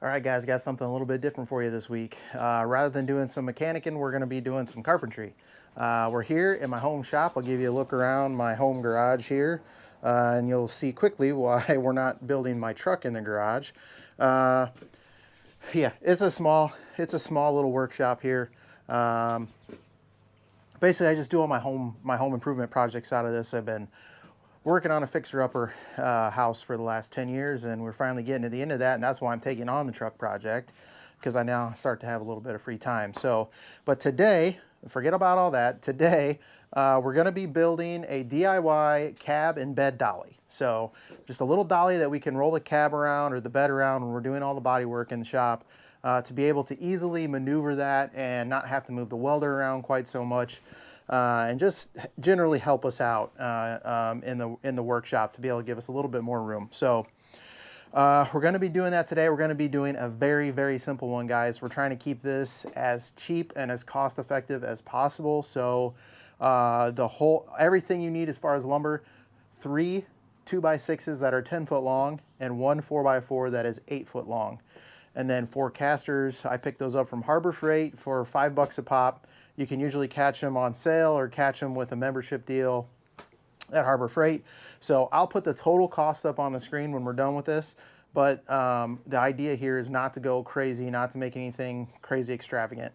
All right, guys, got something a little bit different for you this week. Rather than doing some mechanicking, we're going to be doing some carpentry. We're here in my home shop. I'll give you a look around my home garage here, and you'll see quickly why we're not building my truck in the garage. Yeah, it's a small little workshop here. Basically, I just do all my home improvement projects out of this. I've been working on a fixer-upper house for the last 10 years, and we're finally getting to the end of that, and that's why I'm taking on the truck project, because I now start to have a little bit of free time. So, but today, forget about all that. Today, we're going to be building a DIY cab and bed dolly. So just a little dolly that we can roll the cab around or the bed around when we're doing all the body work in the shop, to be able to easily maneuver that and not have to move the welder around quite so much. And just generally help us out in the workshop to be able to give us a little bit more room. So we're going to be doing that today. We're going to be doing a very, very simple one, guys. We're trying to keep this as cheap and as cost effective as possible. So everything you need as far as lumber, 3 2x6s that are 10 foot long and 1 4x4 that is 8 foot long. And then 4 casters. I picked those up from Harbor Freight for $5 a pop. You can usually catch them on sale or catch them with a membership deal at Harbor Freight. So I'll put the total cost up on the screen when we're done with this. But the idea here is not to go crazy, not to make anything crazy extravagant.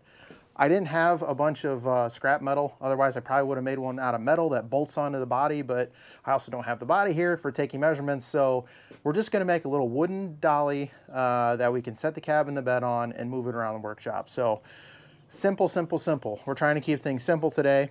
I didn't have a bunch of scrap metal. Otherwise, I probably would have made one out of metal that bolts onto the body, but I also don't have the body here for taking measurements. So we're just gonna make a little wooden dolly that we can set the cab and the bed on and move it around the workshop. So simple, simple, simple. We're trying to keep things simple today.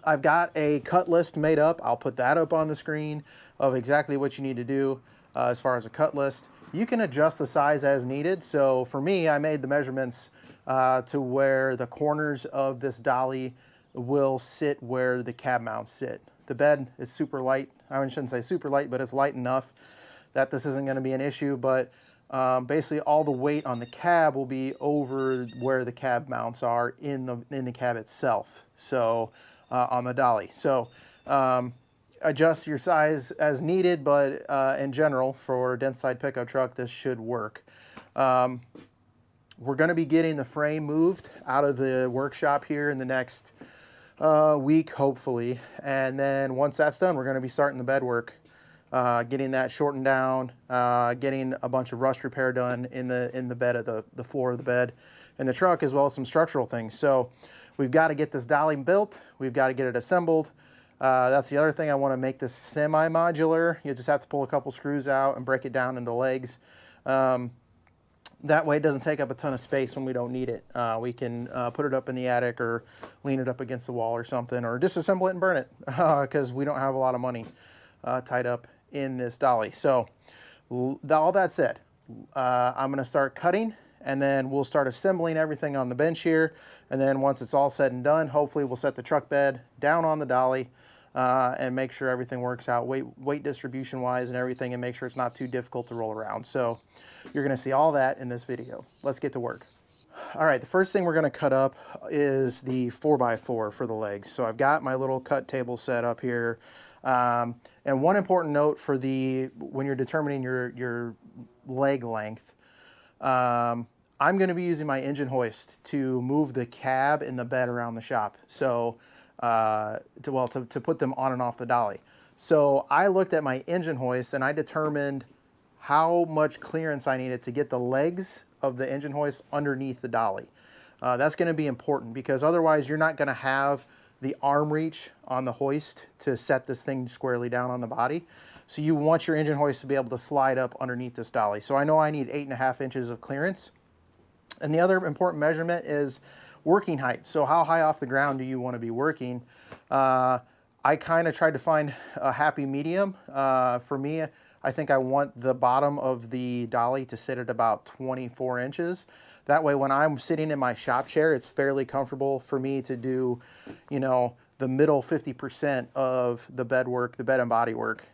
I've got a cut list made up. I'll put that up on the screen of exactly what you need to do as far as a cut list. You can adjust the size as needed. So for me, I made the measurements to where the corners of this dolly will sit where the cab mounts sit. The bed is super light. I shouldn't say super light, but it's light enough that this isn't going to be an issue. But basically all the weight on the cab will be over where the cab mounts are in the cab itself. So on the dolly. So adjust your size as needed, but in general for a dense side pickup truck, this should work. We're going to be getting the frame moved out of the workshop here in the next week, hopefully. And then once that's done, we're going to be starting the bed work, getting that shortened down, getting a bunch of rust repair done in the bed of the floor of the bed and the truck, as well as some structural things. So we've got to get this dolly built. We've got to get it assembled. That's the other thing. I want to make this semi-modular. You just have to pull a couple screws out and break it down into legs. That way it doesn't take up a ton of space when we don't need it. We can put it up in the attic or lean it up against the wall or something, or disassemble it and burn it because we don't have a lot of money tied up in this dolly. So all that said, I'm going to start cutting, and then we'll start assembling everything on the bench here. And then once it's all said and done, hopefully we'll set the truck bed down on the dolly and make sure everything works out weight distribution wise and everything, and make sure it's not too difficult to roll around. So you're going to see all that in this video. Let's get to work. All right, the first thing we're going to cut up is the 4x4 for the legs. So I've got my little cut table set up here. And one important note for when you're determining your leg length, I'm going to be using my engine hoist to move the cab and the bed around the shop. So to put them on and off the dolly. So I looked at my engine hoist and I determined how much clearance I needed to get the legs of the engine hoist underneath the dolly. That's going to be important because otherwise you're not going to have the arm reach on the hoist to set this thing squarely down on the body. So you want your engine hoist to be able to slide up underneath this dolly. So I know I need 8.5 inches of clearance. And the other important measurement is working height. So how high off the ground do you want to be working? I kind of tried to find a happy medium. For me, I think I want the bottom of the dolly to sit at about 24 inches. That way when I'm sitting in my shop chair, it's fairly comfortable for me to do, the middle 50% of the bed work, the bed and body work.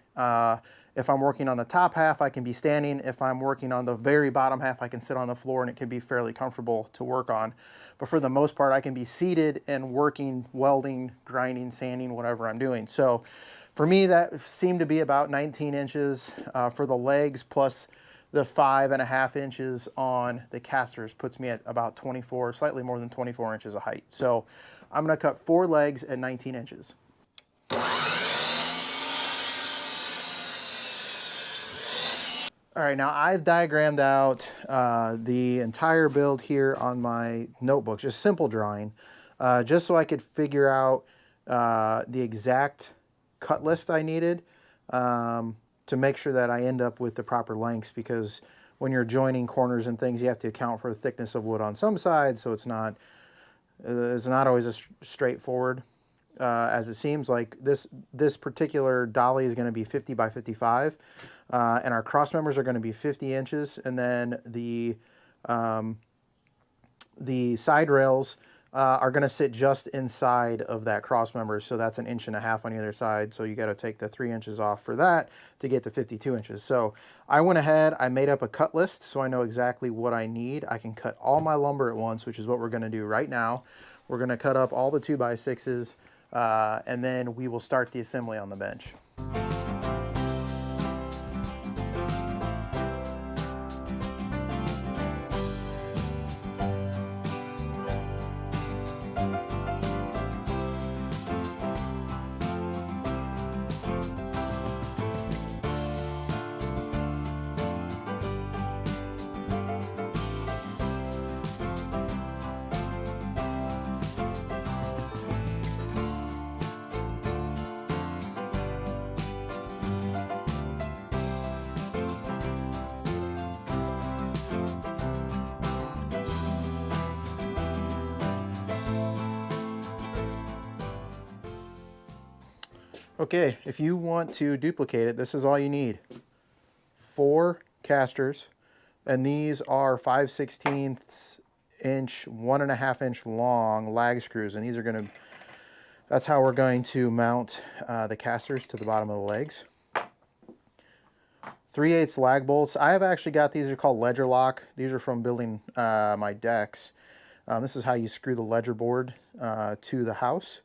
If I'm working on the top half, I can be standing. If I'm working on the very bottom half, I can sit on the floor and it can be fairly comfortable to work on. But for the most part, I can be seated and working, welding, grinding, sanding, whatever I'm doing. So for me, that seemed to be about 19 inches for the legs, plus the 5.5 inches on the casters puts me at about 24, slightly more than 24 inches of height. So I'm going to cut 4 legs at 19 inches. All right, now I've diagrammed out the entire build here on my notebook, just simple drawing, just so I could figure out the exact cut list I needed to make sure that I end up with the proper lengths, because when you're joining corners and things, you have to account for the thickness of wood on some sides, so it's not always as straightforward as it seems. Like this particular dolly is going to be 50 by 55, and our cross members are going to be 50 inches, and then the side rails are going to sit just inside of that cross member, so that's 1.5 inches on either side. So you got to take the 3 inches off for that to get to 52 inches. So I went ahead, I made up a cut list so I know exactly what I need. I can cut all my lumber at once, which is what we're going to do right now. We're going to cut up all the 2x6s, and then we will start the assembly on the bench. Okay, if you want to duplicate it, this is all you need. 4 casters, and these are 5/16 inch, 1.5 inch long lag screws, and these are going to, that's how we're going to mount the casters to the bottom of the legs. 3/8 lag bolts. I have actually got, these are called ledger lock. These are from building my decks. This is how you screw the ledger board to the house.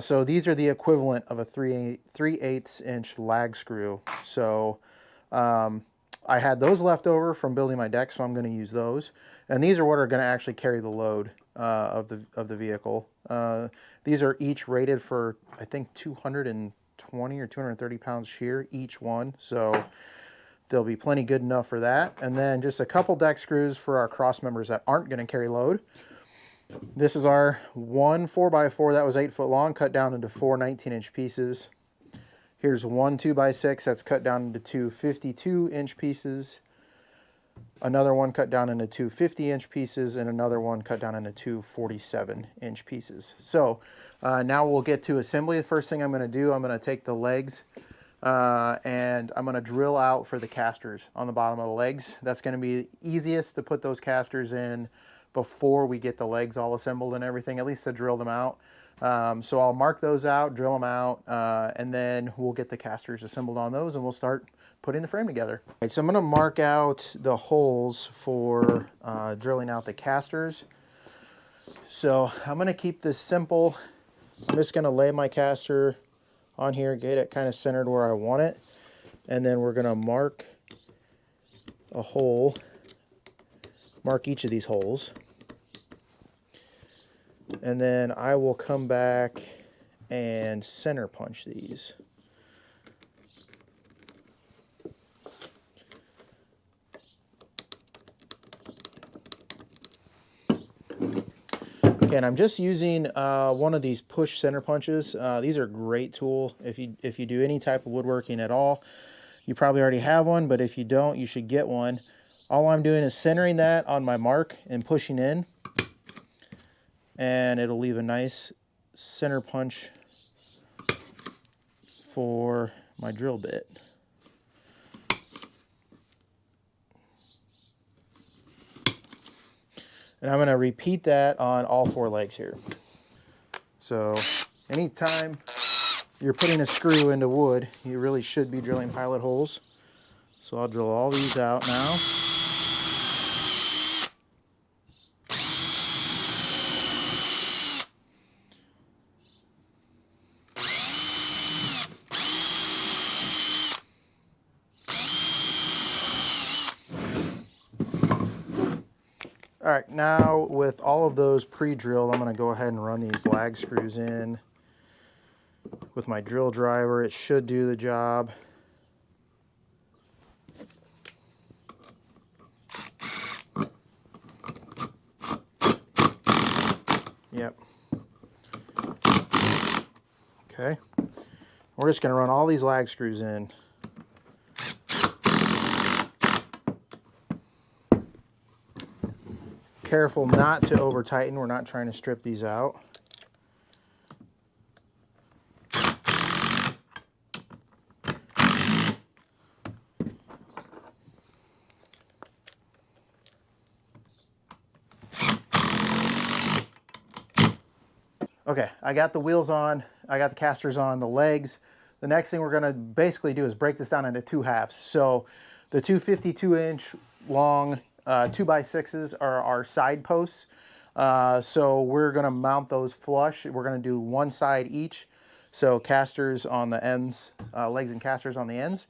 So these are the equivalent of a 3/8 inch lag screw. So I had those left over from building my deck, so I'm going to use those. And these are what are going to actually carry the load of the vehicle. These are each rated for, I think, 220 or 230 pounds shear each one. So they'll be plenty good enough for that. And then just a couple deck screws for our cross members that aren't going to carry load. This is our one 4x4 that was 8 foot long, cut down into 4 19-inch pieces. Here's one 2x6 that's cut down into 2 52-inch pieces. Another one cut down into 2 50-inch pieces, and another one cut down into 2 47-inch pieces. So now we'll get to assembly. The first thing I'm going to do, I'm going to take the legs and I'm going to drill out for the casters on the bottom of the legs. That's going to be easiest to put those casters in before we get the legs all assembled and everything, at least to drill them out. So I'll mark those out, drill them out, and then we'll get the casters assembled on those, and we'll start putting the frame together. All right, so I'm going to mark out the holes for drilling out the casters. So I'm going to keep this simple. I'm just going to lay my caster on here, get it kind of centered where I want it, and then we're going to mark a hole. Mark each of these holes, and then I will come back and center punch these. Okay, and I'm just using one of these push center punches. These are a great tool if you do any type of woodworking at all. You probably already have one, but if you don't, you should get one. All I'm doing is centering that on my mark and pushing in, and it'll leave a nice center punch for my drill bit. And I'm going to repeat that on all 4 legs here. So anytime you're putting a screw into wood, you really should be drilling pilot holes. So I'll drill all these out now. All right, now with all of those pre-drilled, I'm going to go ahead and run these lag screws in with my drill driver. It should do the job. Yep. Okay. We're just going to run all these lag screws in. Careful not to over tighten. We're not trying to strip these out. Okay, I got the wheels on, I got the casters on, the legs. The next thing we're gonna basically do is break this down into two halves. So the two 52-inch long 2x6s are our side posts. So we're gonna mount those flush. We're gonna do one side each. So casters on the ends, legs and casters on the ends.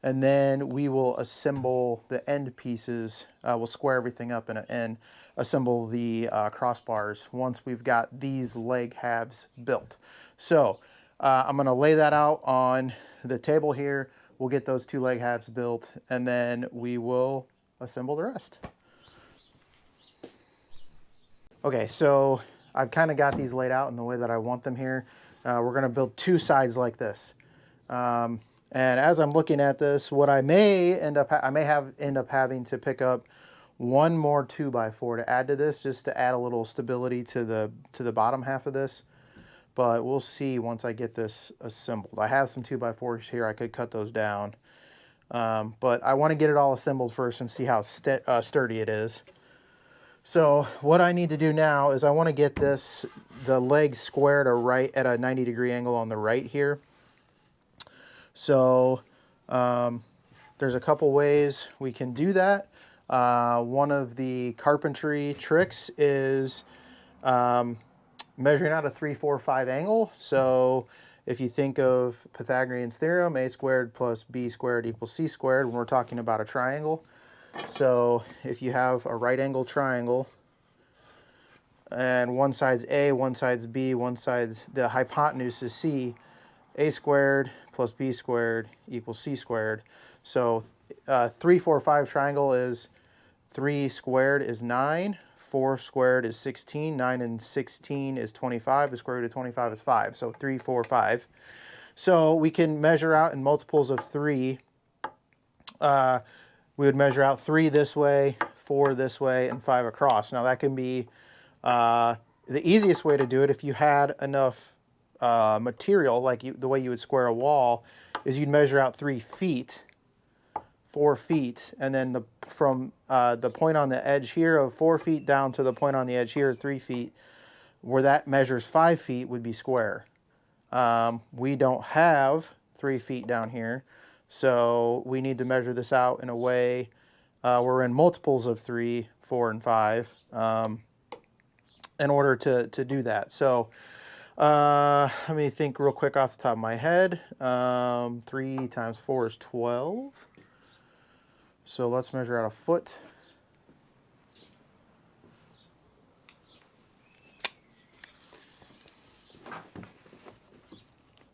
And then we will assemble the end pieces. We'll square everything up and assemble the crossbars once we've got these leg halves built. So I'm gonna lay that out on the table here. We'll get those two leg halves built and then we will assemble the rest. Okay, so I've kind of got these laid out in the way that I want them here. We're gonna build two sides like this. And as I'm looking at this, what I may end up having to pick up one more 2x4 to add to this, just to add a little stability to the bottom half of this. But we'll see once I get this assembled. I have some 2x4s here. I could cut those down, but I want to get it all assembled first and see how sturdy it is. So what I need to do now is I want to get the legs squared or right at a 90-degree angle on the right here. So there's a couple ways we can do that. One of the carpentry tricks is measuring out a 3, 4, 5 angle. So if you think of Pythagorean's theorem, a squared plus b squared equals c squared, when we're talking about a triangle. So if you have a right angle triangle and one side's a, one side's b, one side's the hypotenuse is c, a squared plus b squared equals c squared. So 3, 4, 5 triangle is 3 squared is 9, 4 squared is 16, 9 and 16 is 25, the square root of 25 is 5. So 3, 4, 5. So we can measure out in multiples of 3. We would measure out 3 this way, 4 this way, and 5 across. Now that can be the easiest way to do it if you had enough material, like the way you would square a wall, is you'd measure out 3 feet, 4 feet, and then from the point on the edge here of 4 feet down to the point on the edge here of 3 feet, where that measures 5 feet would be square. We don't have 3 feet down here, so we need to measure this out in a way we're in multiples of 3, 4, and 5 in order to do that. So let me think real quick off the top of my head. 3 times 4 is 12. So let's measure out a foot.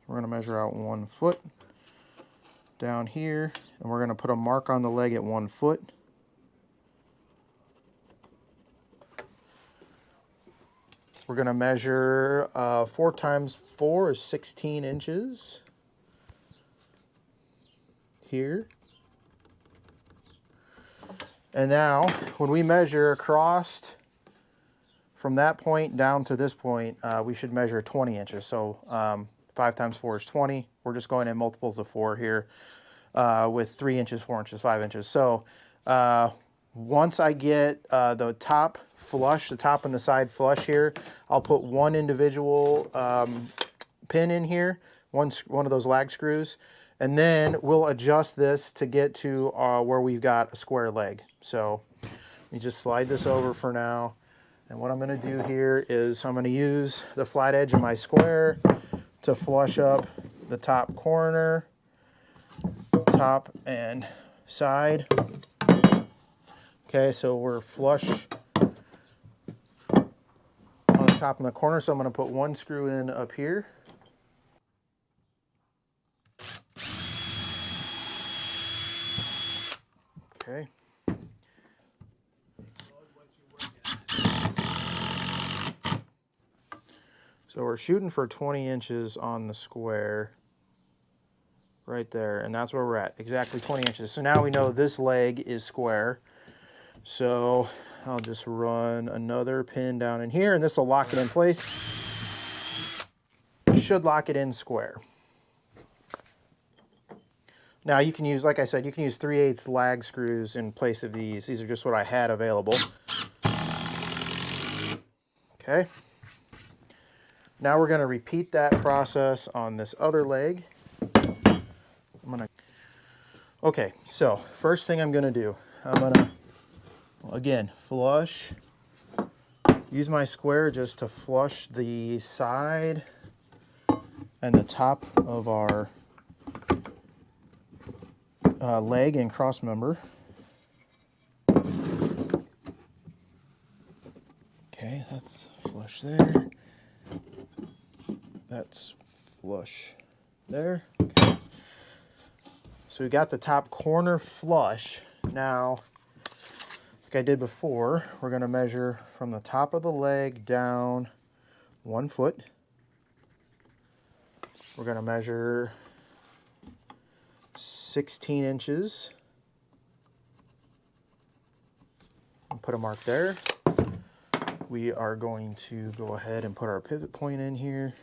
We're going to measure out 1 foot down here, and we're going to put a mark on the leg at 1 foot. We're going to measure 4 times 4 is 16 inches here. And now, when we measure across from that point down to this point, we should measure 20 inches. So 5 times 4 is 20. We're just going in multiples of 4 here with 3 inches, 4 inches, 5 inches. So once I get the top flush, the top and the side flush here, I'll put one individual pin in here, one of those lag screws, and then we'll adjust this to get to where we've got a square leg. So you just slide this over for now. And what I'm going to do here is I'm going to use the flat edge of my square to flush up the top corner, top and side. Okay, so we're flush top and the corner, so I'm going to put one screw in up here. Okay. So we're shooting for 20 inches on the square right there, and that's where we're at, exactly 20 inches. So now we know this leg is square. So I'll just run another pin down in here, and this will lock it in place. Should lock it in square. Now you can use, like I said, you can use 3/8 lag screws in place of these. These are just what I had available. Okay. Now we're going to repeat that process on this other leg. Okay, so first thing I'm going to do, I'm going to, again, flush. Use my square just to flush the side and the top of our leg and cross member. Okay, that's flush there. That's flush there. Okay. So we got the top corner flush. Now, like I did before, we're going to measure from the top of the leg down 1 foot. We're going to measure 16 inches. And put a mark there. We are going to go ahead and put our pivot point in here.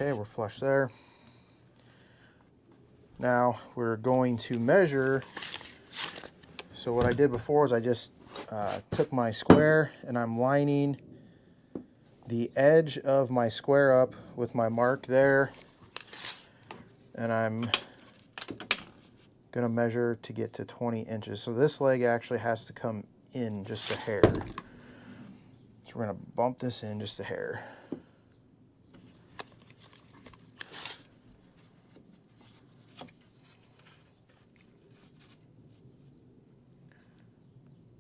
Okay, we're flush there. Now we're going to measure. So what I did before is I just took my square and I'm lining the edge of my square up with my mark there. And I'm going to measure to get to 20 inches. So this leg actually has to come in just a hair. So we're going to bump this in just a hair.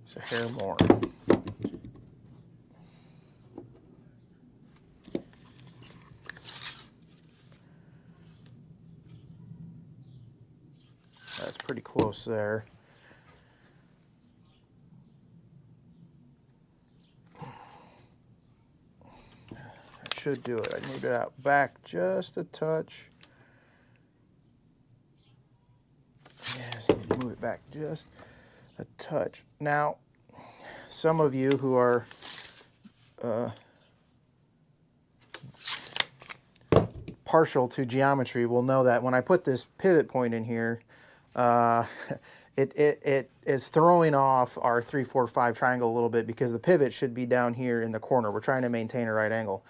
Just a hair more. That's pretty close there. That should do it. I move it out back just a touch. Yes, move it back just a touch. Now, some of you who are partial to geometry will know that when I put this pivot point in here, it is throwing off our 3, 4, 5 triangle a little bit because the pivot should be down here in the corner. We're trying to maintain a right angle.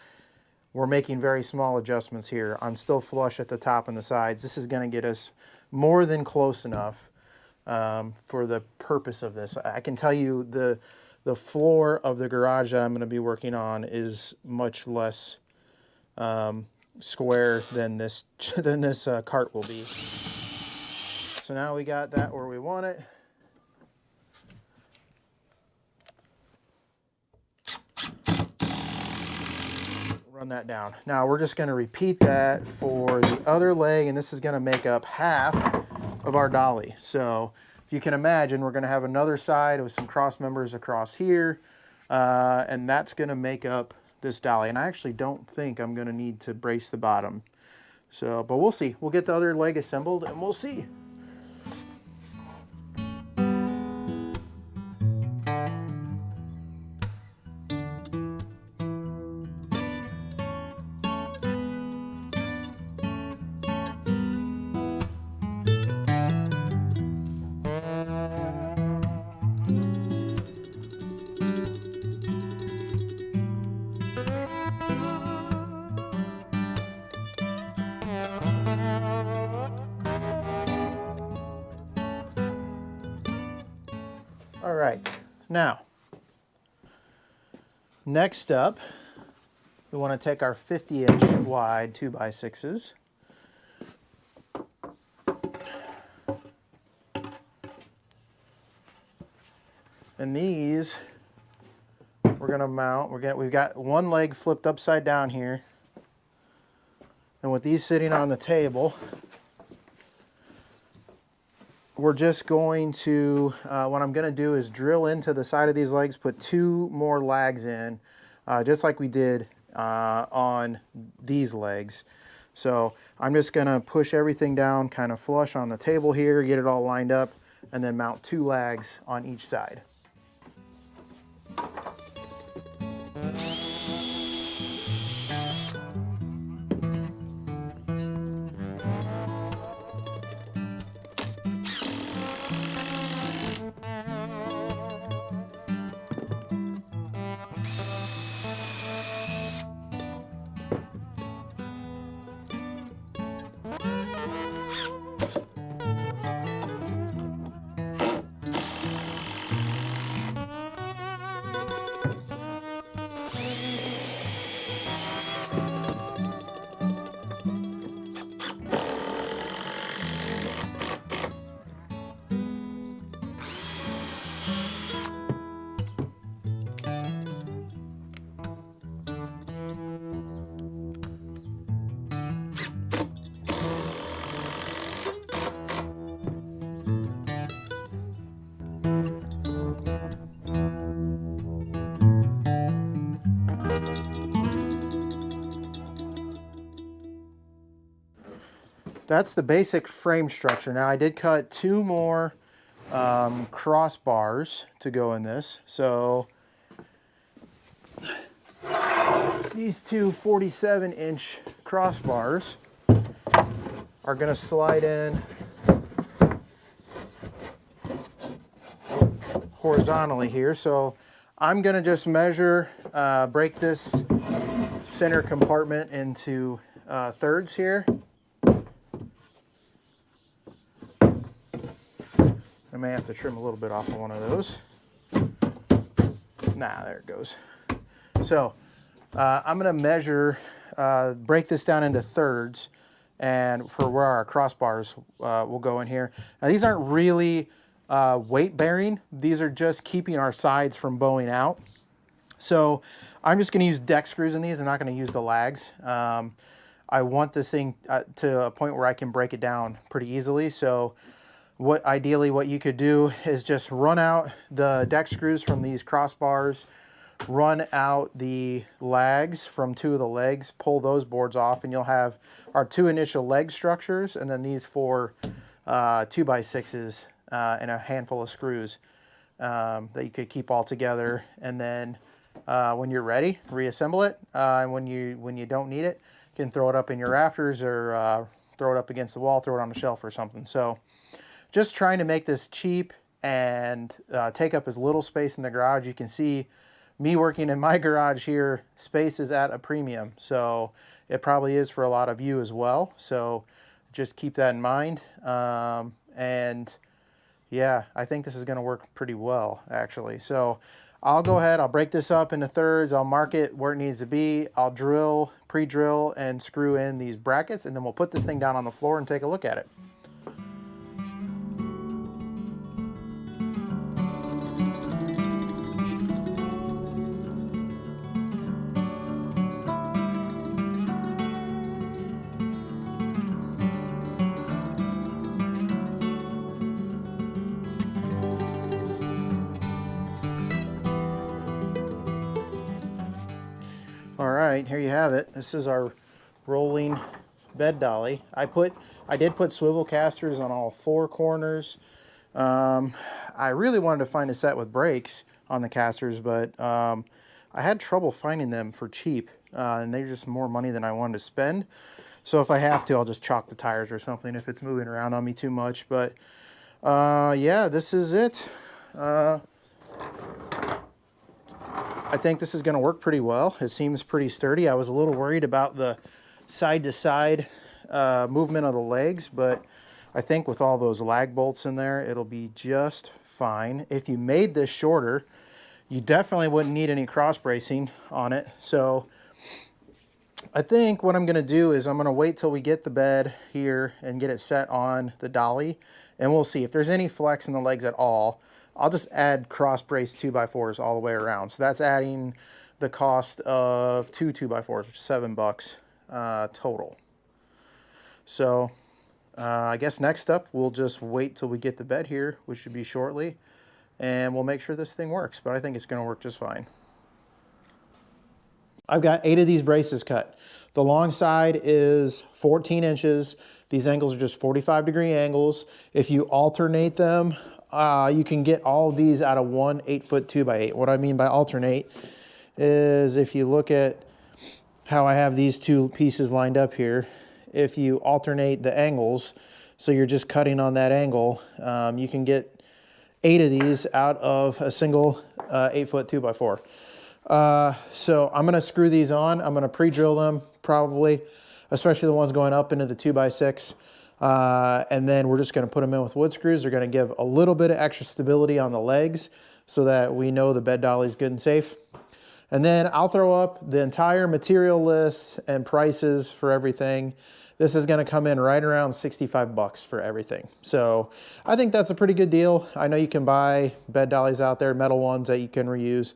We're making very small adjustments here. I'm still flush at the top and the sides. This is going to get us more than close enough for the purpose of this. I can tell you the floor of the garage that I'm going to be working on is much less square than this cart will be. So now we got that where we want it. Run that down. Now we're just going to repeat that for the other leg, and this is going to make up half of our dolly. So if you can imagine, we're going to have another side with some cross members across here, and that's going to make up this dolly. And I actually don't think I'm going to need to brace the bottom. So, but we'll see. We'll get the other leg assembled and we'll see. All right, now, next up, we want to take our 50-inch wide 2x6s. And these we're going to mount. We've got one leg flipped upside down here. And with these sitting on the table, we're just going to, what I'm going to do is drill into the side of these legs, put 2 more lags in, just like we did on these legs. So I'm just going to push everything down kind of flush on the table here, get it all lined up, and then mount 2 lags on each side. That's the basic frame structure. Now I did cut 2 more crossbars to go in this. So these 2 47-inch crossbars are going to slide in horizontally here. So I'm going to just measure, break this center compartment into thirds here. I may have to trim a little bit off of one of those. Nah, there it goes. So I'm going to measure, break this down into thirds, and for where our crossbars will go in here. Now these aren't really weight bearing. These are just keeping our sides from bowing out. So I'm just going to use deck screws in these. I'm not going to use the lags. I want this thing to a point where I can break it down pretty easily. So ideally what you could do is just run out the deck screws from these crossbars, run out the lags from 2 of the legs, pull those boards off, and you'll have our 2 initial leg structures, and then these 4 2x6s and a handful of screws that you could keep all together. And then when you're ready, reassemble it. And when you don't need it, you can throw it up in your rafters or throw it up against the wall, throw it on a shelf or something. So just trying to make this cheap and take up as little space in the garage. You can see me working in my garage here, space is at a premium. So it probably is for a lot of you as well. So just keep that in mind. And yeah, I think this is going to work pretty well, actually. So I'll go ahead, I'll break this up into thirds, I'll mark it where it needs to be, I'll drill, pre-drill, and screw in these brackets, and then we'll put this thing down on the floor and take a look at it. All right, here you have it. This is our rolling bed dolly. I did put swivel casters on all 4 corners. I really wanted to find a set with brakes on the casters, but I had trouble finding them for cheap, and they're just more money than I wanted to spend. So if I have to, I'll just chalk the tires or something if it's moving around on me too much. But yeah, this is it. I think this is going to work pretty well. It seems pretty sturdy. I was a little worried about the side-to-side movement of the legs, but I think with all those lag bolts in there, it'll be just fine. If you made this shorter, you definitely wouldn't need any cross bracing on it. So I think what I'm gonna do is I'm gonna wait till we get the bed here and get it set on the dolly, and we'll see if there's any flex in the legs at all. I'll just add cross brace 2x4s all the way around. So that's adding the cost of two 2x4s, which is $7 total. So I guess next up, we'll just wait till we get the bed here, which should be shortly, and we'll make sure this thing works, but I think it's gonna work just fine. I've got 8 of these braces cut. The long side is 14 inches. These angles are just 45-degree angles. If you alternate them, you can get all of these out of one 8-foot 2x8. What I mean by alternate is if you look at how I have these two pieces lined up here, if you alternate the angles, so you're just cutting on that angle, you can get 8 of these out of a single 8-foot 2x4. So I'm gonna screw these on. I'm gonna pre-drill them probably, especially the ones going up into the 2x6. And then we're just gonna put them in with wood screws. They're gonna give a little bit of extra stability on the legs so that we know the bed dolly is good and safe. And then I'll throw up the entire material list and prices for everything. This is gonna come in right around $65 for everything. So I think that's a pretty good deal. I know you can buy bed dollies out there, metal ones that you can reuse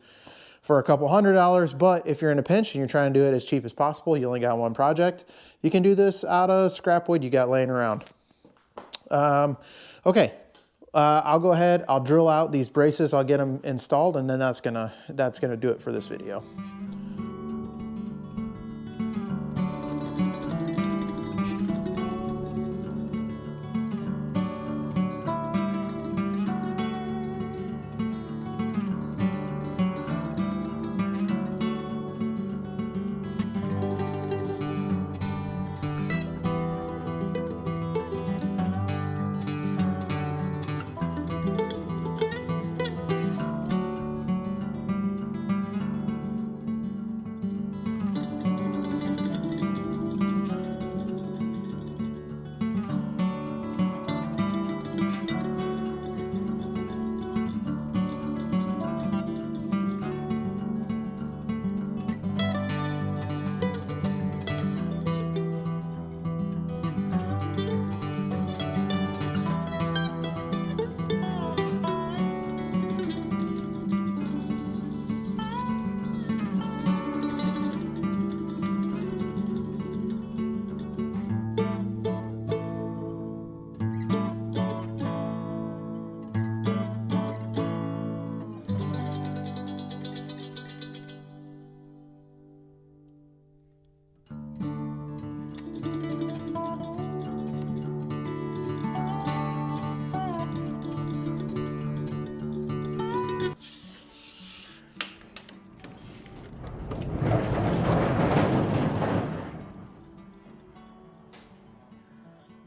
for a couple $100, but if you're in a pinch and you're trying to do it as cheap as possible, you only got one project, you can do this out of scrap wood you got laying around. Okay, I'll go ahead, I'll drill out these braces, I'll get them installed, and then that's gonna do it for this video.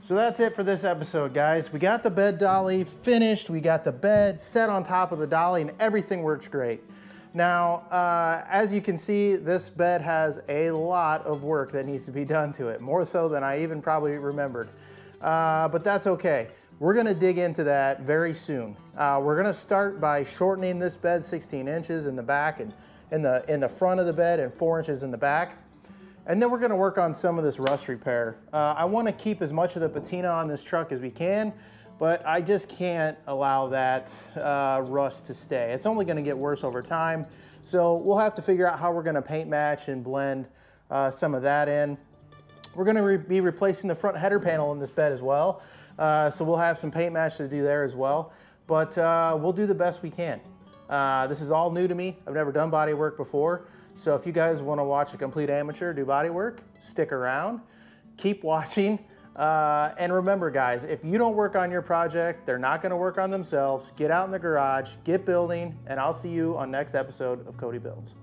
So that's it for this episode, guys. We got the bed dolly finished. We got the bed set on top of the dolly and everything works great. Now, as you can see, this bed has a lot of work that needs to be done to it, more so than I even probably remembered. But that's okay. We're gonna dig into that very soon. We're gonna start by shortening this bed 16 inches in the back and in the front of the bed and 4 inches in the back. And then we're gonna work on some of this rust repair. I wanna keep as much of the patina on this truck as we can, but I just can't allow that rust to stay. It's only gonna get worse over time. So we'll have to figure out how we're gonna paint match and blend some of that in. We're gonna be replacing the front header panel in this bed as well. So we'll have some paint match to do there as well. But we'll do the best we can. This is all new to me. I've never done body work before. So if you guys want to watch a complete amateur do body work, stick around, keep watching. And remember, guys, if you don't work on your project, they're not going to work on themselves. Get out in the garage, get building, and I'll see you on next episode of Cody Builds.